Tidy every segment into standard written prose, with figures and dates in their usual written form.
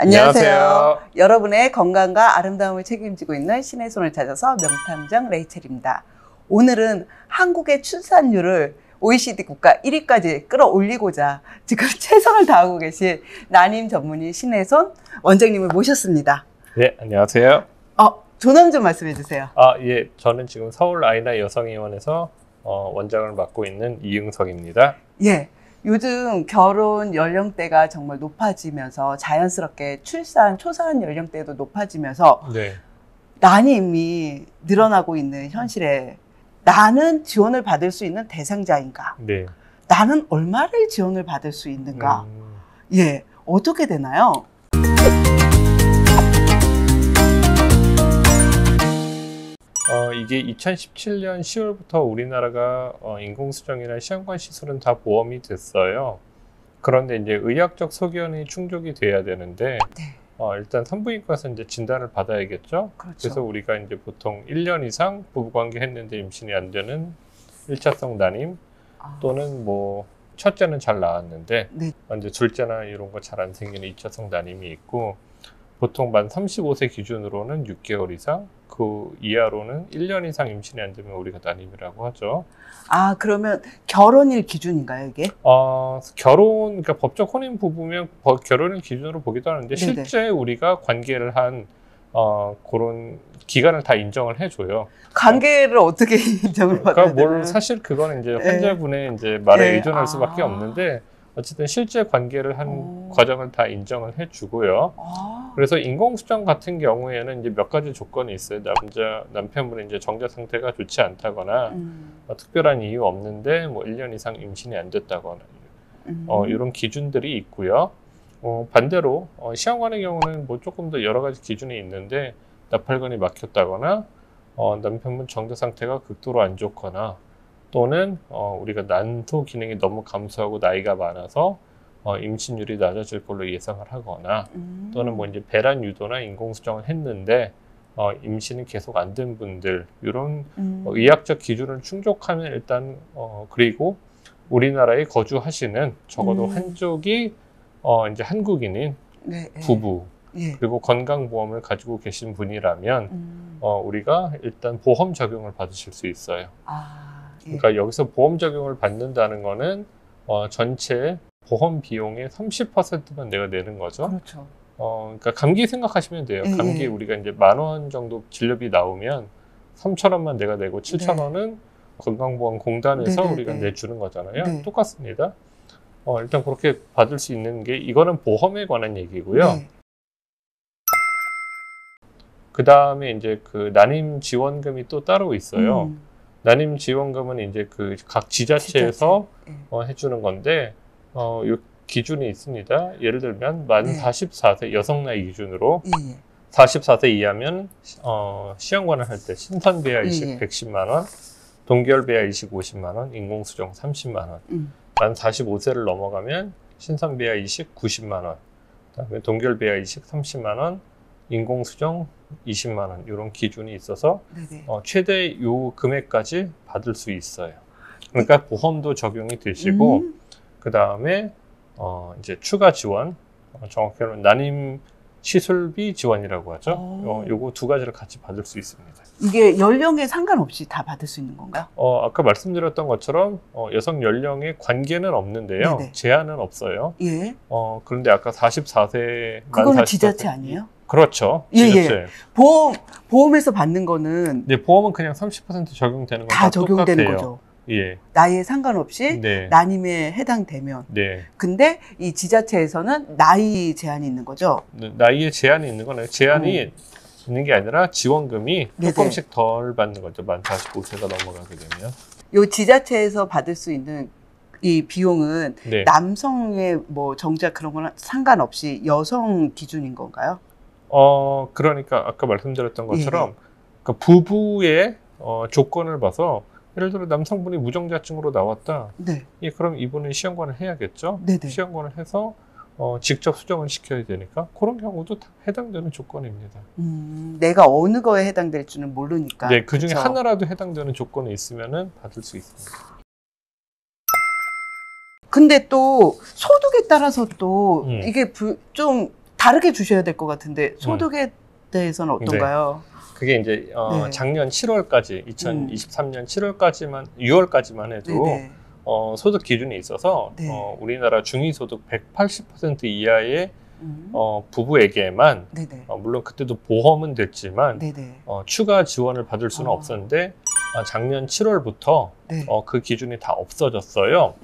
안녕하세요. 여러분의 건강과 아름다움을 책임지고 있는 신의 손을 찾아서 명탐정 레이첼입니다. 오늘은 한국의 출산율을 OECD 국가 1위까지 끌어올리고자 지금 최선을 다하고 계신 난임 전문의 신의 손 원장님을 모셨습니다. 네, 안녕하세요. 존엄 좀 말씀해 주세요. 예, 저는 지금 서울 아이나 여성의원에서 원장을 맡고 있는 이응석입니다. 예. 요즘 결혼 연령대가 정말 높아지면서 자연스럽게 출산, 초산 연령대도 높아지면서 네. 난임이 늘어나고 있는 현실에 나는 지원을 받을 수 있는 대상자인가? 네. 나는 얼마를 지원을 받을 수 있는가? 예, 어떻게 되나요? 이게 2017년 10월부터 우리나라가 인공수정이나 시험관 시술은 다 보험이 됐어요. 그런데 이제 의학적 소견이 충족이 돼야 되는데 네. 일단 산부인과에서 이제 진단을 받아야겠죠. 그렇죠. 그래서 우리가 이제 보통 1년 이상 부부관계 했는데 임신이 안 되는 1차성 난임 또는 뭐 첫째는 잘 나왔는데 네. 이제 둘째나 이런 거 잘 안 생기는 2차성 난임이 있고, 보통 만 35세 기준으로는 6개월 이상, 그 이하로는 1년 이상 임신이 안 되면 우리가 난임이라고 하죠. 그러면 결혼일 기준인가요, 이게? 그러니까 법적 혼인 부부면 결혼일 기준으로 보기도 하는데, 네네. 실제 우리가 관계를 한 그런 기간을 다 인정을 해줘요. 관계를 어떻게 인정을 받아야 되나요? 사실 그거는 이제 환자분의 이제 말에 네. 의존할 수밖에 없는데, 어쨌든 실제 관계를 한 과정을 다 인정을 해주고요. 그래서 인공수정 같은 경우에는 이제 몇 가지 조건이 있어요. 남편분이 이제 정자 상태가 좋지 않다거나, 특별한 이유 없는데, 뭐 1년 이상 임신이 안 됐다거나, 이런 기준들이 있고요. 반대로, 시험관의 경우는 뭐 조금 더 여러 가지 기준이 있는데, 나팔관이 막혔다거나, 남편분 정자 상태가 극도로 안 좋거나, 또는 우리가 난소 기능이 너무 감소하고 나이가 많아서 임신율이 낮아질 걸로 예상을 하거나, 또는 뭐 이제 배란 유도나 인공수정을 했는데 임신이 계속 안 된 분들, 이런 의학적 기준을 충족하면 일단 그리고 우리나라에 거주하시는 적어도 한쪽이 이제 한국인인 부부, 그리고 건강보험을 가지고 계신 분이라면 우리가 일단 보험 적용을 받으실 수 있어요. 그러니까 여기서 보험 적용을 받는다는 거는 전체 보험 비용의 30%만 내가 내는 거죠. 그렇죠. 그러니까 감기 생각하시면 돼요. 감기 우리가 이제 10,000원 정도 진료비 나오면 3,000원만 내가 내고 7,000원은 건강보험공단에서 우리가 내주는 거잖아요. 똑같습니다. 일단 그렇게 받을 수 있는 게, 이거는 보험에 관한 얘기고요. 그 다음에 이제 그 난임 지원금이 또 따로 있어요. 난임 지원금은 이제 그 각 지자체에서 해주는 건데, 요 기준이 있습니다. 예를 들면 만 44세 여성 나이 기준으로 44세 이하면 시험관을 할 때 신선배아 이식 110만 원, 동결배아 이식 50만 원, 인공수정 30만 원. 만 45세를 넘어가면 신선배아 이식 90만 원, 그다음에 동결배아 이식 30만 원, 인공수정 20만 원, 이런 기준이 있어서 최대 요 금액까지 받을 수 있어요. 그러니까 보험도 적용이 되시고, 그 다음에 이제 추가 지원, 정확히는 난임 시술비 지원이라고 하죠. 요거 두 가지를 같이 받을 수 있습니다. 이게 연령에 상관없이 다 받을 수 있는 건가요? 아까 말씀드렸던 것처럼 여성 연령에 관계는 없는데요. 제한은 없어요. 그런데 아까 44세, 그거는 지자체 아니에요? 그렇죠. 지자체. 보험에서 받는 거는 보험은 그냥 30% 적용되는 건 다 적용되는 똑같아요. 거죠. 예. 나이에 상관없이 난임에 해당되면. 근데 이 지자체에서는 나이 제한이 있는 거죠? 나이에 제한이 있는 건 제한이 있는 게 아니라 지원금이 조금씩 덜 받는 거죠. 만 45세가 넘어가게 되면. 요 지자체에서 받을 수 있는 이 비용은 남성의 뭐 정자 그런 거는 상관없이 여성 기준인 건가요? 그러니까 아까 말씀드렸던 것처럼 그 부부의 조건을 봐서, 예를 들어 남성분이 무정자증으로 나왔다. 그럼 이분은 시험관을 해야겠죠. 시험관을 해서 직접 수정을 시켜야 되니까 그런 경우도 다 해당되는 조건입니다. 내가 어느 거에 해당될지는 모르니까. 그 중에 하나라도 해당되는 조건이 있으면은 받을 수 있습니다. 근데 또 소득에 따라서 또 이게 좀 다르게 주셔야 될 것 같은데 소득에 대해서는 어떤가요? 그게 이제 네. 작년 7월까지 2023년 7월까지만 6월까지만 해도 네네. 소득 기준이 있어서 네. 우리나라 중위소득 180% 이하의 부부에게만 네네. 물론 그때도 보험은 됐지만 네네. 추가 지원을 받을 수는 없었는데 작년 7월부터 네. 그 기준이 다 없어졌어요.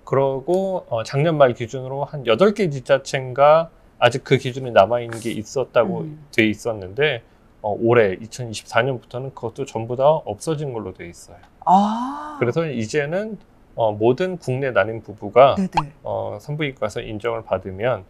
그러고 작년 말 기준으로 한 8개 지자체인가 아직 그 기준이 남아있는 게 있었다고 돼 있었는데 올해 2024년부터는 그것도 전부 다 없어진 걸로 돼 있어요. 그래서 이제는 모든 국내 난임 부부가 네네. 산부인과에서 인정을 받으면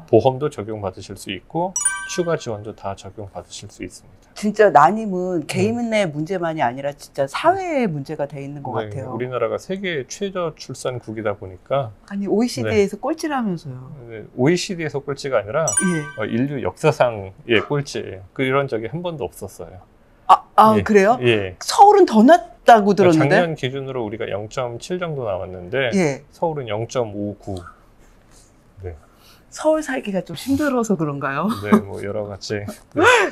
보험도 적용받으실 수 있고 추가 지원도 다 적용받으실 수 있습니다. 진짜 난임은 개인의 문제만이 아니라 진짜 사회의 문제가 돼 있는 것 네, 같아요. 우리나라가 세계 최저 출산국이다 보니까 아니 OECD에서 꼴찌라면서요. OECD에서 꼴찌가 아니라 예. 인류 역사상의 꼴찌예요. 이런 적이 한 번도 없었어요. 예, 그래요? 예. 서울은 더 낮다고 들었는데. 작년 기준으로 우리가 0.7 정도 나왔는데 예. 서울은 0.59. 네. 서울 살기가 좀 힘들어서 그런가요? 네, 뭐 여러 가지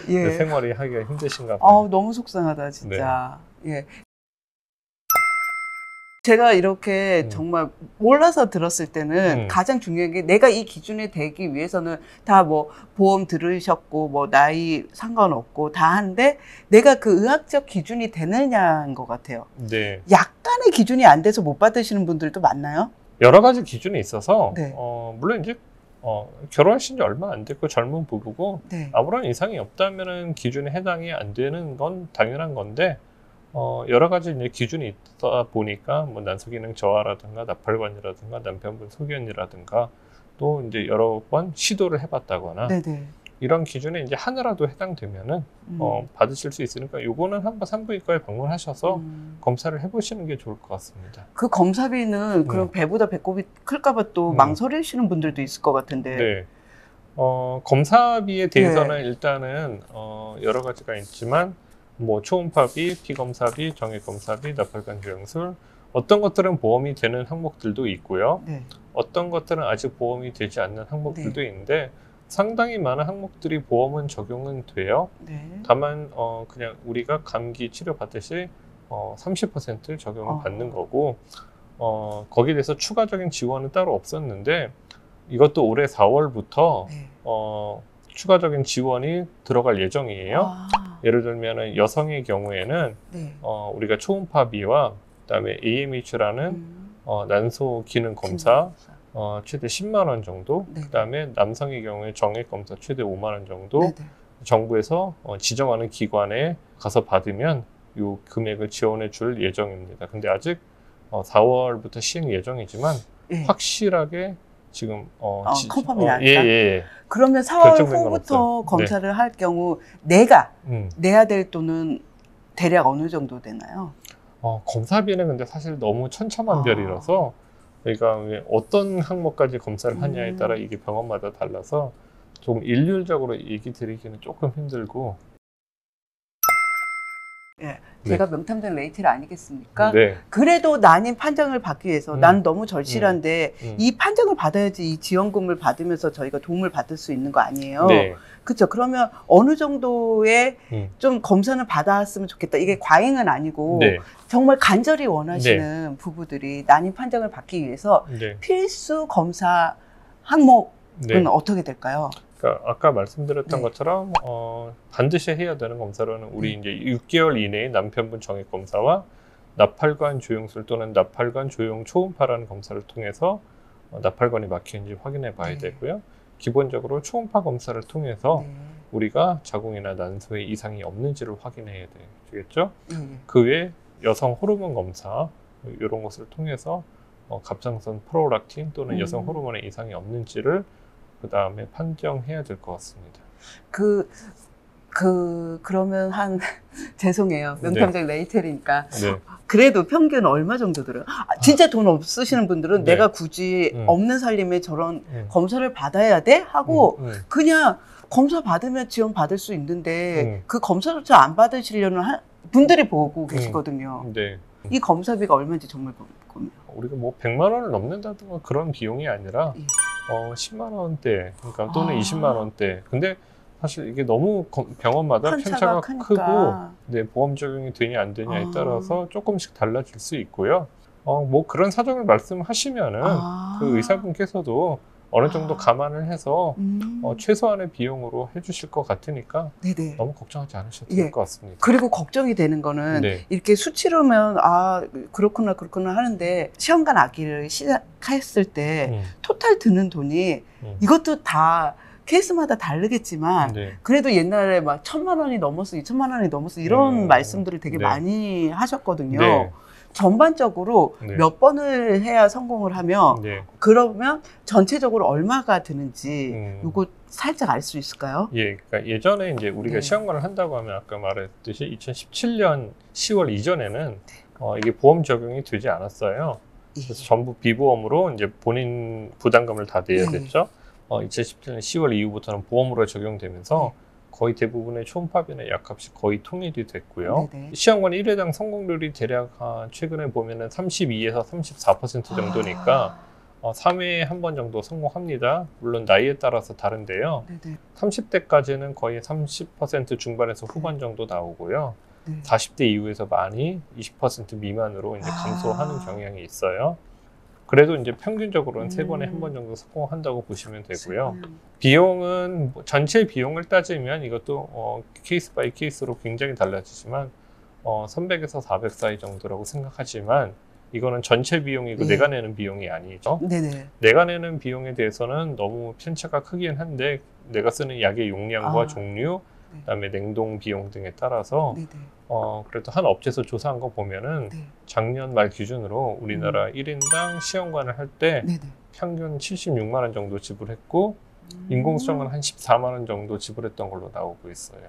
예. 생활이 하기가 힘드신가 봐요. 너무 속상하다 진짜. 예. 제가 이렇게 정말 몰라서 들었을 때는 가장 중요한 게 내가 이 기준에 되기 위해서는 다 뭐 보험 들으셨고 뭐 나이 상관없고 다 하는데 내가 그 의학적 기준이 되느냐인 것 같아요. 네. 약간의 기준이 안 돼서 못 받으시는 분들도 많나요? 여러 가지 기준이 있어서 네. 물론 이제 결혼하신 지 얼마 안 됐고 젊은 부부고 네. 아무런 이상이 없다면은 기준에 해당이 안 되는 건 당연한 건데 여러 가지 이제 기준이 있다 보니까 뭐 난소기능 저하라든가 나팔관이라든가 남편분 소견이라든가 또 이제 여러 번 시도를 해봤다거나 네네. 이런 기준에 이제 하나라도 해당되면은 받으실 수 있으니까 요거는 한번 산부인과에 방문하셔서 검사를 해보시는 게 좋을 것 같습니다. 그 검사비는 그럼 배보다 배꼽이 클까봐 또 망설이시는 분들도 있을 것 같은데. 네. 검사비에 대해서는 일단은 여러 가지가 있지만 뭐 초음파비, 피검사비, 정액검사비, 나팔관 조영술 어떤 것들은 보험이 되는 항목들도 있고요. 네. 어떤 것들은 아직 보험이 되지 않는 항목들도 있는데 상당히 많은 항목들이 보험은 적용은 돼요. 네. 다만 그냥 우리가 감기 치료 받듯이 30% 적용을 받는 거고 거기에 대해서 추가적인 지원은 따로 없었는데 이것도 올해 4월부터 추가적인 지원이 들어갈 예정이에요. 예를 들면 여성의 경우에는 우리가 초음파비와 그다음에 AMH라는 난소 기능 검사 최대 10만 원 정도, 그다음에 남성의 경우에 정액 검사 최대 5만 원 정도 정부에서 지정하는 기관에 가서 받으면 이 금액을 지원해 줄 예정입니다. 근데 아직 4월부터 시행 예정이지만 확실하게 지금 컨펌이 나니까. 예. 그러면 4월 결정된 건 후부터 없어요. 검사를 할 경우 내가 내야 될 돈은 대략 어느 정도 되나요? 검사비는 근데 사실 너무 천차만별이라서 그러니까 어떤 항목까지 검사를 하냐에 따라 이게 병원마다 달라서 좀 일률적으로 얘기 드리기는 조금 힘들고. 제가 명탐정 레이첼 아니겠습니까? 네. 그래도 난임 판정을 받기 위해서 난 너무 절실한데 이 판정을 받아야지 이 지원금을 받으면서 저희가 도움을 받을 수 있는 거 아니에요? 네. 그렇죠. 그러면 어느 정도의 좀 검사는 받았으면 좋겠다. 이게 과잉은 아니고 정말 간절히 원하시는 부부들이 난임 판정을 받기 위해서 필수 검사 항목은 어떻게 될까요? 그러니까 아까 말씀드렸던 것처럼 반드시 해야 되는 검사로는 우리 이제 6개월 이내에 남편분 정액 검사와 나팔관 조영술 또는 나팔관 조영 초음파라는 검사를 통해서 나팔관이 막히는지 확인해 봐야 되고요. 기본적으로 초음파 검사를 통해서 우리가 자궁이나 난소에 이상이 없는지를 확인해야 되겠죠. 그 외에 여성 호르몬 검사 이런 것을 통해서 갑상선 프롤락틴 또는 여성 호르몬에 이상이 없는지를 그 다음에 판정해야 될 것 같습니다. 그러면 죄송해요. 명탐정 레이첼이니까. 그래도 평균 얼마 정도 들어요? 진짜 돈 없으시는 분들은 내가 굳이 없는 살림에 저런 검사를 받아야 돼? 하고 그냥 검사 받으면 지원 받을 수 있는데 그 검사조차 안 받으시려는 분들이 보고 계시거든요. 이 검사비가 얼마인지 정말 궁금해요. 우리가 뭐 100만 원을 넘는다든가 그런 비용이 아니라 10만 원대, 그러니까 또는 20만 원대. 근데 사실 이게 너무 병원마다 편차가 크고, 네, 보험 적용이 되냐 안 되냐에 따라서 조금씩 달라질 수 있고요. 뭐 그런 사정을 말씀하시면은 그 의사분께서도 어느 정도 감안을 해서 최소한의 비용으로 해주실 것 같으니까 네네. 너무 걱정하지 않으셔도 될 것 같습니다. 그리고 걱정이 되는 거는 네. 이렇게 수치로면 그렇구나 하는데 시험관 아기를 시작했을 때 토탈 드는 돈이 이것도 다 케이스마다 다르겠지만 네. 그래도 옛날에 막 1,000만 원이 넘었어, 2,000만 원이 넘었어 이런 말씀들을 되게 네. 많이 하셨거든요. 네. 전반적으로 네. 몇 번을 해야 성공을 하면 네. 그러면 전체적으로 얼마가 드는지 요거 살짝 알 수 있을까요? 예, 그러니까 예전에 이제 우리가 네. 시험관을 한다고 하면 아까 말했듯이 2017년 10월 이전에는 이게 보험 적용이 되지 않았어요. 그래서 전부 비보험으로 이제 본인 부담금을 다 내야 됐죠. 2017년 10월 이후부터는 보험으로 적용되면서 거의 대부분의 초음파비나 약값이 거의 통일이 됐고요. 네네. 시험관 1회당 성공률이 대략 최근에 보면은 32에서 34% 정도니까 3회에 한 번 정도 성공합니다. 물론 나이에 따라서 다른데요. 네네. 30대까지는 거의 30% 중반에서 후반 정도 나오고요. 40대 이후에서 많이 20% 미만으로 이제 감소하는 경향이 있어요. 그래도 이제 평균적으로는 3번에 한 번 정도 성공한다고 보시면 되고요. 비용은 전체 비용을 따지면 이것도 케이스 바이 케이스로 굉장히 달라지지만 300에서 400 사이 정도라고 생각하지만 이거는 전체 비용이고 내가 내는 비용이 아니죠. 네네. 내가 내는 비용에 대해서는 너무 편차가 크긴 한데 내가 쓰는 약의 용량과 종류, 그다음에 냉동 비용 등에 따라서 그래도 한 업체에서 조사한 거 보면은 작년 말 기준으로 우리나라 1인당 시험관을 할 때 평균 76만 원 정도 지불했고 인공수정은 한 14만 원 정도 지불했던 걸로 나오고 있어요.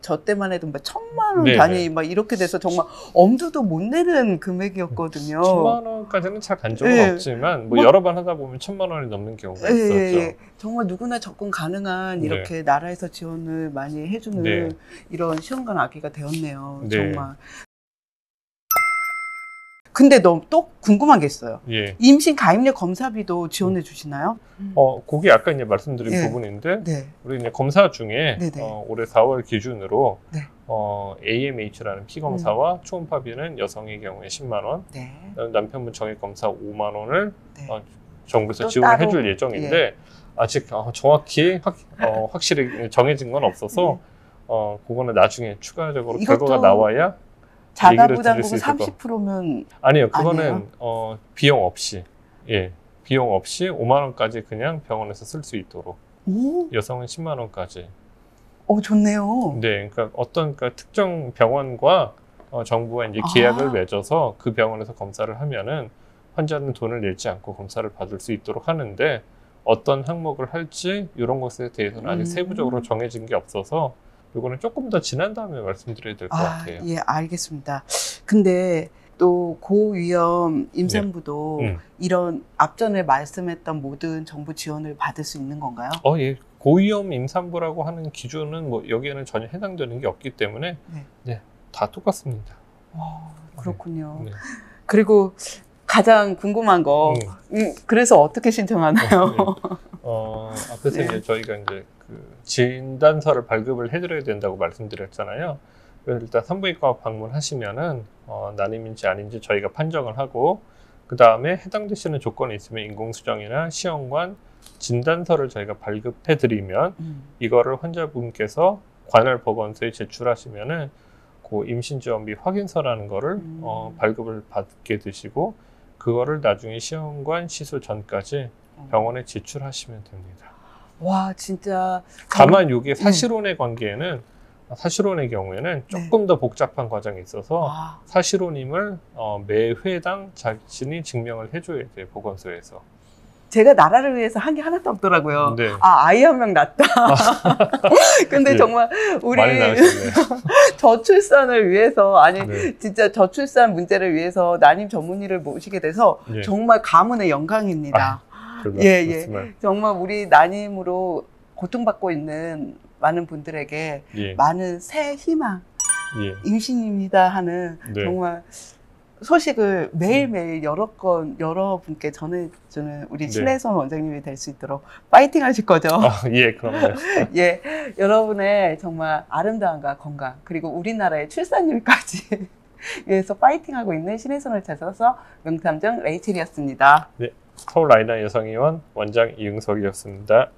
저 때만 해도 막 1,000만 원 단위 막 이렇게 돼서 정말 엄두도 못 내는 금액이었거든요. 1,000만 원까지는 잘 간 적은 없지만 뭐 여러 번 하다 보면 1,000만 원이 넘는 경우가 있었죠. 정말 누구나 접근 가능한 이렇게 나라에서 지원을 많이 해주는 이런 시험관 아기가 되었네요. 정말. 근데 또 궁금한 게 있어요. 임신 가입력 검사비도 지원해 주시나요? 그게 아까 이제 말씀드린 부분인데, 우리 이제 검사 중에 올해 4월 기준으로 AMH라는 피검사와 초음파비는 여성의 경우에 10만 원, 남편분 정액 검사 5만 원을 정부에서 지원해 줄 예정인데 아직 정확히 확실히 정해진 건 없어서 그거는 나중에 추가적으로 결과가 나와야 자가부담금 30%면 아니요, 그거는 비용 없이 비용 없이 5만 원까지 그냥 병원에서 쓸 수 있도록 여성은 10만 원까지. 좋네요. 네, 그러니까 어떤 특정 병원과 정부가 이제 계약을 맺어서 그 병원에서 검사를 하면은 환자는 돈을 내지 않고 검사를 받을 수 있도록 하는데 어떤 항목을 할지 이런 것에 대해서는 아직 세부적으로 정해진 게 없어서 이거는 조금 더 지난 다음에 말씀드려야 될 것 같아요. 예, 알겠습니다. 근데 또 고위험 임산부도 이런 앞전에 말씀했던 모든 정부 지원을 받을 수 있는 건가요? 예. 고위험 임산부라고 하는 기준은 뭐 여기에는 전혀 해당되는 게 없기 때문에 다 똑같습니다. 그렇군요. 그리고 가장 궁금한 거, 그래서 어떻게 신청하나요? 앞에서 이제 저희가 이제 그 진단서를 발급을 해드려야 된다고 말씀드렸잖아요. 그래서 일단 산부인과 방문하시면은 난임인지 아닌지 저희가 판정을 하고 그 다음에 해당되시는 조건이 있으면 인공수정이나 시험관 진단서를 저희가 발급해드리면 이거를 환자분께서 관할 법원서에 제출하시면은 그 임신지원비 확인서라는 거를 발급을 받게 되시고 그거를 나중에 시험관 시술 전까지 병원에 제출하시면 됩니다. 와, 진짜. 다만 이게 사실혼의 관계에는 사실혼의 경우에는 조금 더 복잡한 과정이 있어서 사실혼임을 매 회당 자신이 증명을 해줘야 돼요, 보건소에서. 제가 나라를 위해서 한 게 하나도 없더라고요. 아이 한 명 낳다. 근데 정말 우리 저출산을 위해서 진짜 저출산 문제를 위해서 난임 전문의를 모시게 돼서 정말 가문의 영광입니다. 정말 우리 난임으로 고통받고 있는 많은 분들에게 많은 새 희망, 임신입니다 하는 정말 소식을 매일매일 여러분께 전해주는 우리 신혜선 원장님이 될 수 있도록 파이팅 하실 거죠? 예, 그럼요. 예, 여러분의 정말 아름다움과 건강, 그리고 우리나라의 출산율까지 위해서 파이팅하고 있는 신혜선을 찾아서 명탐정 레이첼이었습니다. 네, 서울 라이나 여성의원 원장 이응석이었습니다.